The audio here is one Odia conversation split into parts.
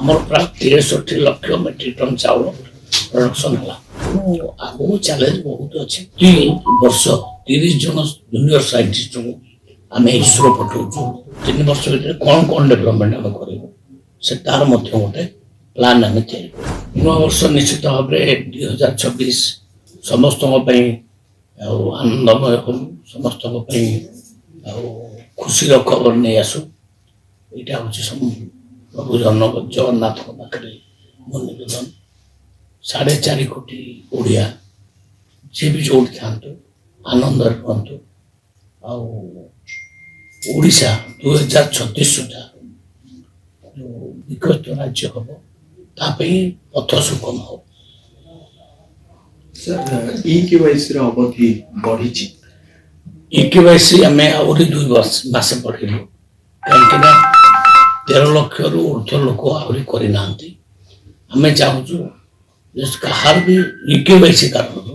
ଆମର ପ୍ରାୟ 63 ଲକ୍ଷ ମେଟ୍ରିକ ଟନ୍ ଚାଉଳ ପ୍ରଡକ୍ସନ ହେଲା। ଆଗକୁ ଚ୍ୟାଲେଞ୍ଜ ବହୁତ ଅଛି। କି ବର୍ଷ 30 ଜଣ ଜୁନିୟର ସାଇଣ୍ଟିଷ୍ଟଙ୍କୁ ଆମେ ଇସ୍ରୋ ପଠାଉଛୁ। 3 ବର୍ଷ ଭିତରେ କ'ଣ ଡେଭଲପମେଣ୍ଟ ଆମେ କରିବୁ ସେ ତାର ମଧ୍ୟ ଗୋଟେ ପ୍ଲାନ୍ ଆମେ ତିଆରି କରୁ। ନୂଆ ବର୍ଷ ନିଶ୍ଚିତ ଭାବରେ 2026 ସମସ୍ତଙ୍କ ପାଇଁ ଆଉ ଆନନ୍ଦମୟ ହଉ, ସମସ୍ତଙ୍କ ପାଇଁ ଆଉ ଖୁସିର ଖବର ନେଇ ଆସୁ। ଏଇଟା ହେଉଛି ପ୍ରଭୁ ଜଗନ୍ନାଥଙ୍କ ପାଖରେ ମୋ ନିବେଦନ। 4.5 କୋଟି ଓଡ଼ିଆ ଯିଏ ବି ଯୋଉଠି ଥାନ୍ତୁ ଆନନ୍ଦରେ ରୁହନ୍ତୁ। ଆଉ ଓଡ଼ିଶା 2036 ସୁଦ୍ଧା ଯୋଉ ବିକଶିତ ରାଜ୍ୟ ହବ ତା ପାଇଁ ପଥ ସୁଗମ ହବ। ଇକେୱାଇସି ର ଅବଧି ବଢିଛି। ଇକେୱାଇସି ଆମେ ଆହୁରି 2 ମାସ ପଢିଲୁ, କାହିଁକି ନା 13 ଲକ୍ଷରୁ ଉର୍ଦ୍ଧ୍ୱ ଲୋକ ଆହୁରି କରିନାହାନ୍ତି। ଆମେ ଚାହୁଁଛୁ ଯେ କାହାର ବି ଇକେୱାଇସି କାରଣରୁ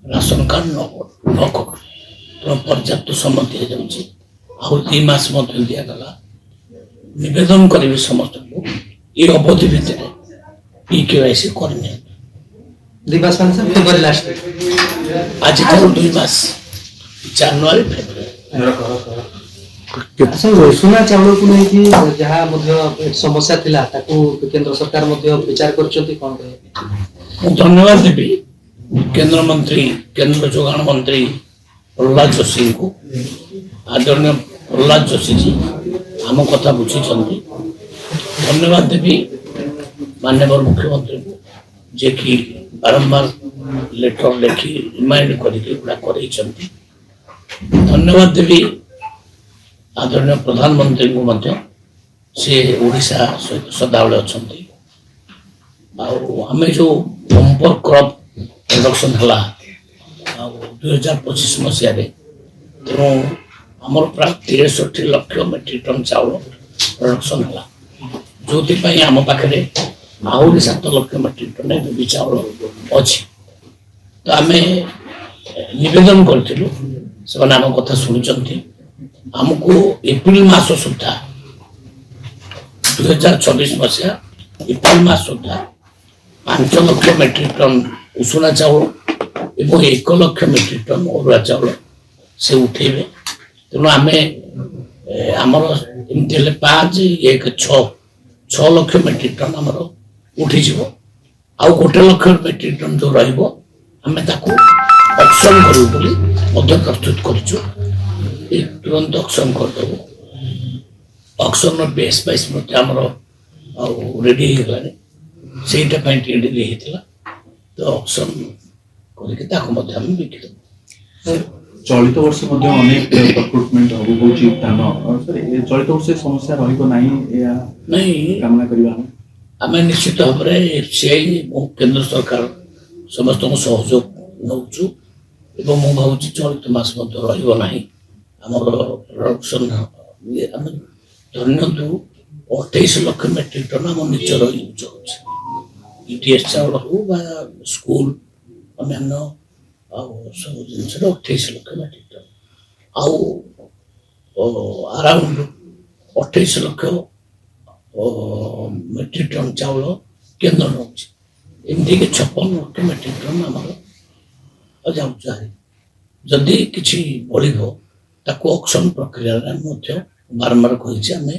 ରାସନ କାର୍ଡ ନ କରୁ। ତେଣୁ ପର୍ଯ୍ୟାପ୍ତ ସମୟ ଦିଆଯାଉଛି, ଆହୁରି 2 ମାସ ମଧ୍ୟ ଦିଆଗଲା। ନିବେଦନ କରିବି ସମସ୍ତଙ୍କୁ ଏ ଅବଧି ଭିତରେ ଇକେୱାଇସି କରିନିଅନ୍ତୁ। 2 ମାସ ମାନେ ଫେବୃଆରୀ ଲାଷ୍ଟ ଆଜିଠାରୁ 2 ମାସ, ଜାନୁଆରୀ ଫେବୃଆରୀ। ଉଷୁନା ଚାଉଳକୁ ନେଇକି ଯାହା ମଧ୍ୟ ସମସ୍ୟା ଥିଲା ତାକୁ କେନ୍ଦ୍ର ସରକାର ମଧ୍ୟ ବିଚାର କରିଛନ୍ତି। କ'ଣ କହିବେ? ମୁଁ ଧନ୍ୟବାଦ ଦେବି କେନ୍ଦ୍ରମନ୍ତ୍ରୀ, କେନ୍ଦ୍ର ଯୋଗାଣ ମନ୍ତ୍ରୀ ପ୍ରହ୍ଲାଦ ଯୋଶୀଙ୍କୁ। ଆଦରଣୀୟ ପ୍ରହ୍ଲାଦ ଯୋଶୀଜୀ ଆମ କଥା ବୁଝିଛନ୍ତି। ଧନ୍ୟବାଦ ଦେବି ମାନ୍ୟବର ମୁଖ୍ୟମନ୍ତ୍ରୀଙ୍କୁ, ଯିଏକି ବାରମ୍ବାର ଲେଟର ଲେଖି ରିମାଇଣ୍ଡ କରିକି ଏଗୁଡ଼ା କରେଇଛନ୍ତି। ଧନ୍ୟବାଦ ଦେବି ଆଦରଣୀୟ ପ୍ରଧାନମନ୍ତ୍ରୀଙ୍କୁ ମଧ୍ୟ, ସେ ଓଡ଼ିଶା ସହିତ ସଦାବେଳେ ଅଛନ୍ତି। ଆଉ ଆମେ ଯୋଉ ବମ୍ପର କ୍ରପ୍ ପ୍ରଡକ୍ସନ ହେଲା ଆଉ 2025 ମସିହାରେ, ତେଣୁ ଆମର ପ୍ରାୟ 63 ଲକ୍ଷ ମେଟ୍ରିକ ଟନ୍ ଚାଉଳ ପ୍ରଡକ୍ସନ ହେଲା, ଯୋଉଥିପାଇଁ ଆମ ପାଖରେ ଆହୁରି 7 ଲକ୍ଷ ମେଟ୍ରିକ ଟନ୍ ଏବେ ବି ଚାଉଳ ଅଛି। ତ ଆମେ ନିବେଦନ କରିଥିଲୁ, ସେମାନେ ଆମ କଥା ଶୁଣିଛନ୍ତି। ଆମକୁ ଏପ୍ରିଲ ମାସ ସୁଦ୍ଧା 2026 ମସିହା ଏପ୍ରିଲ ମାସ ସୁଦ୍ଧା 5 ଲକ୍ଷ ମେଟ୍ରିକ ଟନ୍ ଉଷୁନା ଚାଉଳ ଏବଂ 1 ଲକ୍ଷ ମେଟ୍ରିକ ଟନ୍ ଅରୁଆ ଚାଉଳ ସେ ଉଠେଇବେ। ତେଣୁ ଆମେ ଆମର ଏମିତି ହେଲେ 5, 1, 6 ଲକ୍ଷ ମେଟ୍ରିକ ଟନ୍ ଆମର ଉଠିଯିବ। ଆଉ 1 ଲକ୍ଷ ମେଟ୍ରିକ ଟନ୍ ଯୋଉ ରହିବ ଆମେ ତାକୁ ଅକ୍ସନ କରିବୁ ବୋଲି ମଧ୍ୟ ପ୍ରସ୍ତୁତ କରିଛୁ। ତୁରନ୍ତ ଅକ୍ସନ କରିଦେବୁ। ଅକ୍ସନର ବେସ୍ ପ୍ରାଇସ୍ ମଧ୍ୟ ଆମର ଆଉ ରେଡି ହେଇଗଲାଣି। ସେଇଟା ପାଇଁ ଟିକେ ଡେରି ହେଇଥିଲା, ତ ଅକ୍ସନ କରିକି ତାକୁ ମଧ୍ୟ ଆମେ ବିକିଦେବୁ। ଚଳିତ ବର୍ଷ ମଧ୍ୟ ଅନେକ ରିକ୍ରୁଟମେଣ୍ଟ ହବ କହୁଛି ଧାନ। ଚଳିତ ବର୍ଷ ସମସ୍ୟା ରହିବ ନାହିଁ ଏହା ନାଇଁ, କାମନା କରିବା ଆମେ ନିଶ୍ଚିତ ଭାବରେ ଏଫସିଆଇ ଏବଂ କେନ୍ଦ୍ର ସରକାର ସମସ୍ତଙ୍କୁ ସହଯୋଗ ନେଉଛୁ ଏବଂ ମୁଁ ଭାବୁଛି ଚଳିତ ମାସ ମଧ୍ୟ ରହିବ ନାହିଁ। ଆମର ପ୍ରଡକ୍ସନ ଆମେ ଧରିନିଅନ୍ତୁ 28 ଲକ୍ଷ ମେଟ୍ରିକ ଟନ୍ ଆମ ନିଜର ୟୁଜ୍ ହେଉଛି। ଇଟିଏସ୍ ଚାଉଳ ହଉ ବା ସ୍କୁଲ ଅନ୍ୟାନ୍ୟ ଆଉ ସବୁ ଜିନିଷରେ 28 ଲକ୍ଷ ମେଟ୍ରିକ ଟନ୍, ଆଉ ଆରାଉଣ୍ଡ 28 ଲକ୍ଷ ମେଟ୍ରିକ ଟନ୍ ଚାଉଳ କେନ୍ଦ୍ର ନେଉଛି। ଏମିତିକି 56 ଲକ୍ଷ ମେଟ୍ରିକ ଟନ୍ ଆମର ଯାଉଛି। ଯଦି କିଛି ବଳିବ ତାକୁ ଅକ୍ସନ ପ୍ରକ୍ରିୟାରେ ମଧ୍ୟ ବାରମ୍ବାର କହିଛି ଆମେ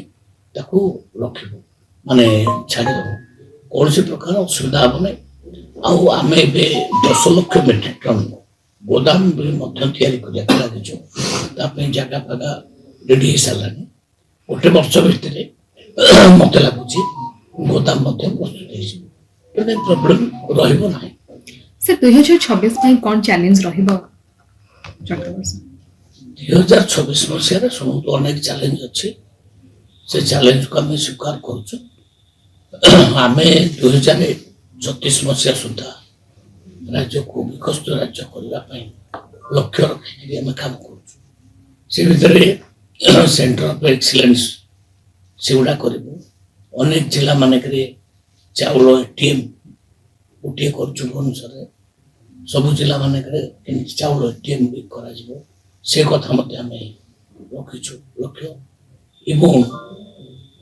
ତାକୁ ରଖିବୁ, ମାନେ ଛାଡ଼ିଦେବୁ। କୌଣସି ପ୍ରକାର ଅସୁବିଧା ହେବ ନାହିଁ। ଆଉ ଆମେ ଏବେ 10 ଲକ୍ଷ ମେଟ୍ରିକ ଟନ୍ ଗୋଦାମ ବି ମଧ୍ୟ ତିଆରି କରିବାକୁ ଲାଗିଛୁ। ତା ପାଇଁ ଜାଗା ଫାଗା ରେଡି ହେଇସାରିଲାଣି। 1 ବର୍ଷ ଭିତରେ ମତେ ଲାଗୁଛି ଗୋଦାମ ମଧ୍ୟ ପ୍ରସ୍ତୁତ ହେଇଯିବ, ତେଣୁ ପ୍ରୋବ୍ଲେମ ରହିବ ନାହିଁ। ସେ 2026 ପାଇଁ କ'ଣ ଚ୍ୟାଲେଞ୍ଜ ରହିବ? 2026 ମସିହାରେ ସମସ୍ତ ଅନେକ ଚ୍ୟାଲେଞ୍ଜ ଅଛି। ସେ ଚ୍ୟାଲେଞ୍ଜକୁ ଆମେ ସ୍ୱୀକାର କରୁଛୁ। ଆମେ 2036 ମସିହା ସୁଦ୍ଧା ରାଜ୍ୟକୁ ବିକଶିତ ରାଜ୍ୟ କରିବା ପାଇଁ ଲକ୍ଷ୍ୟ ରଖିକି ଆମେ କାମ କରୁଛୁ। ସେ ଭିତରେ ସେଣ୍ଟର ଅଫ୍ ଏକ୍ସିଲେନ୍ସ ସେଗୁଡ଼ା କରିବୁ। ଅନେକ ଜିଲ୍ଲା ମାନଙ୍କରେ ଚାଉଳ ଏଟିଏମ୍ ଗୋଟିଏ କରୁଛୁ ଭୁବନେଶ୍ୱରରେ। ସବୁ ଜିଲ୍ଲା ମାନଙ୍କରେ କେମିତି ଚାଉଳ ଏଟିଏମ୍ ବି କରାଯିବ ସେ କଥା ମଧ୍ୟ ଆମେ ରଖିଛୁ ଲକ୍ଷ୍ୟ। ଏବଂ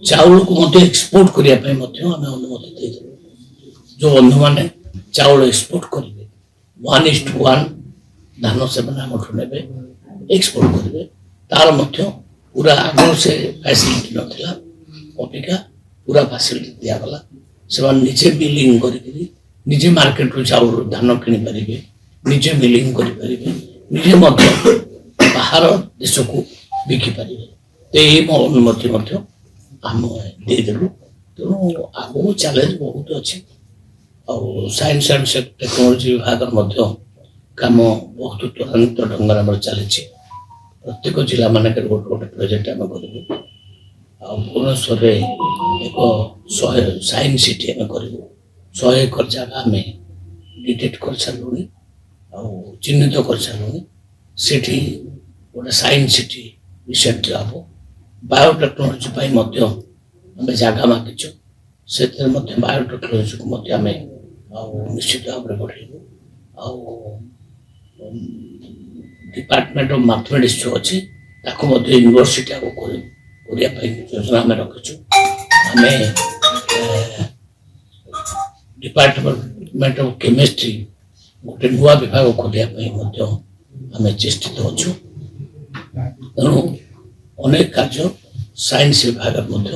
ଚାଉଳକୁ ମଧ୍ୟ ଏକ୍ସପୋର୍ଟ କରିବା ପାଇଁ ମଧ୍ୟ ଆମେ ଅନୁମତି ଦେଇଦେବୁ। ଯେଉଁ ବନ୍ଧୁମାନେ ଚାଉଳ ଏକ୍ସପୋର୍ଟ କରିବେ 1:1 ଧାନ ସେମାନେ ଆମଠୁ ନେବେ, ଏକ୍ସପୋର୍ଟ କରିବେ। ତାର ମଧ୍ୟ ପୁରା ଆଗରୁ ସେ ଫ୍ୟାସିଲିଟି ନଥିଲା, ଅବିକା ପୁରା ଫ୍ୟାସିଲିଟି ଦିଆଗଲା। ସେମାନେ ନିଜେ ମିଲିଂ କରିକିରି ନିଜେ ମାର୍କେଟରୁ ଚାଉଳ ଧାନ କିଣିପାରିବେ, ନିଜେ ମିଲିଂ କରିପାରିବେ, ନିଜେ ମଧ୍ୟ ବାହାର ଦେଶକୁ ବିକିପାରିବେ। ତ ଏଇ ଅନୁମତି ମଧ୍ୟ ଆମେ ଦେଇଦେଲୁ। ତେଣୁ ଆଗକୁ ଚ୍ୟାଲେଞ୍ଜ ବହୁତ ଅଛି। ଆଉ ସାଇନ୍ସ ଆଣ୍ଡ ଟେକ୍ନୋଲୋଜି ବିଭାଗର ମଧ୍ୟ କାମ ବହୁତ ତ୍ୱରାନ୍ୱିତ ଢଙ୍ଗରେ ଆମର ଚାଲିଛି। ପ୍ରତ୍ୟେକ ଜିଲ୍ଲା ମାନଙ୍କରେ ଗୋଟେ ଗୋଟେ ପ୍ରୋଜେକ୍ଟ ଆମେ କରିବୁ। ଆଉ ଭୁବନେଶ୍ୱରରେ ଏକ 100 ସାଇନ୍ସ ସିଟି ଆମେ କରିବୁ। 100 ଏକର ଜାଗା ଆମେ ଡିଟେକ୍ଟ କରିସାରିଲୁଣି ଆଉ ଚିହ୍ନିତ କରିସାରିଲୁଣି। ସେଠି ଗୋଟେ ସାଇନ୍ସ ସିଟି ରିସେଣ୍ଟଲି ହେବ। ବାୟୋଟେକ୍ନୋଲୋଜି ପାଇଁ ମଧ୍ୟ ଆମେ ଜାଗା ମାଗିଛୁ। ସେଥିରେ ମଧ୍ୟ ବାୟୋଟେକ୍ନୋଲୋଜିକୁ ମଧ୍ୟ ଆମେ ଆଉ ନିଶ୍ଚିତ ଭାବରେ ବଢ଼େଇବୁ। ଆଉ ଡିପାର୍ଟମେଣ୍ଟ ଅଫ୍ ମ୍ୟାଥମେଟିକ୍ସ ଯେଉଁ ଅଛି ତାକୁ ମଧ୍ୟ ୟୁନିଭର୍ସିଟି ଆଗକୁ କରିବା ପାଇଁ ଯୋଜନା ଆମେ ରଖିଛୁ। ଆମେ ଡିପାର୍ଟମେଣ୍ଟ ଅଫ୍ କେମିଷ୍ଟ୍ରି ଗୋଟେ ନୂଆ ବିଭାଗ ଖୋଲିବା ପାଇଁ ମଧ୍ୟ ଆମେ ଚେଷ୍ଟିତ ଅଛୁ। ତେଣୁ ଅନେକ କାର୍ଯ୍ୟ ସାଇନ୍ସ ବିଭାଗରେ ମଧ୍ୟ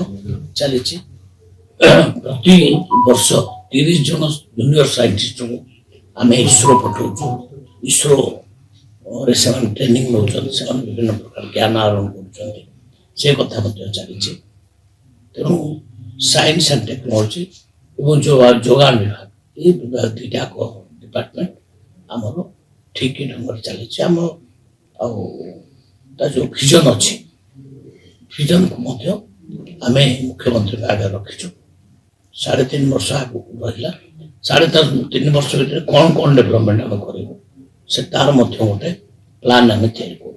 ଚାଲିଛି। ପ୍ରତି ବର୍ଷ 30 ଜଣ ଜୁନିୟର ସାଇଣ୍ଟିଷ୍ଟଙ୍କୁ ଆମେ ଇସ୍ରୋ ପଠାଉଛୁ। ଇସ୍ରୋରେ ସେମାନେ ଟ୍ରେନିଂ ନେଉଛନ୍ତି, ସେମାନେ ବିଭିନ୍ନ ପ୍ରକାର ଜ୍ଞାନ ଆହରଣ କରୁଛନ୍ତି। ସେ କଥା ମଧ୍ୟ ଚାଲିଛି। ତେଣୁ ସାଇନ୍ସ ଆଣ୍ଡ ଟେକ୍ନୋଲୋଜି ଏବଂ ଯୋଗାଣ ବିଭାଗ, ଏଇ ବିଭାଗ ଦୁଇଟାକ ଡିପାର୍ଟମେଣ୍ଟ ଆମର ଠିକ୍ ଢଙ୍ଗରେ ଚାଲିଛି। ଆମ ଆଉ ତା ଯେଉଁ ଭିଜନ ଅଛି, ଭିଜନକୁ ମଧ୍ୟ ଆମେ ମୁଖ୍ୟମନ୍ତ୍ରୀ ଆଗରେ ରଖିଛୁ। 3.5 ବର୍ଷ ଆଗକୁ ରହିଲା। 3.5 ବର୍ଷ ଭିତରେ କ'ଣ ଡେଭଲପମେଣ୍ଟ ଆମେ କରିବୁ, ସେ ତାର ମଧ୍ୟ ଗୋଟେ ପ୍ଲାନ୍ ଆମେ ତିଆରି କରୁଛୁ।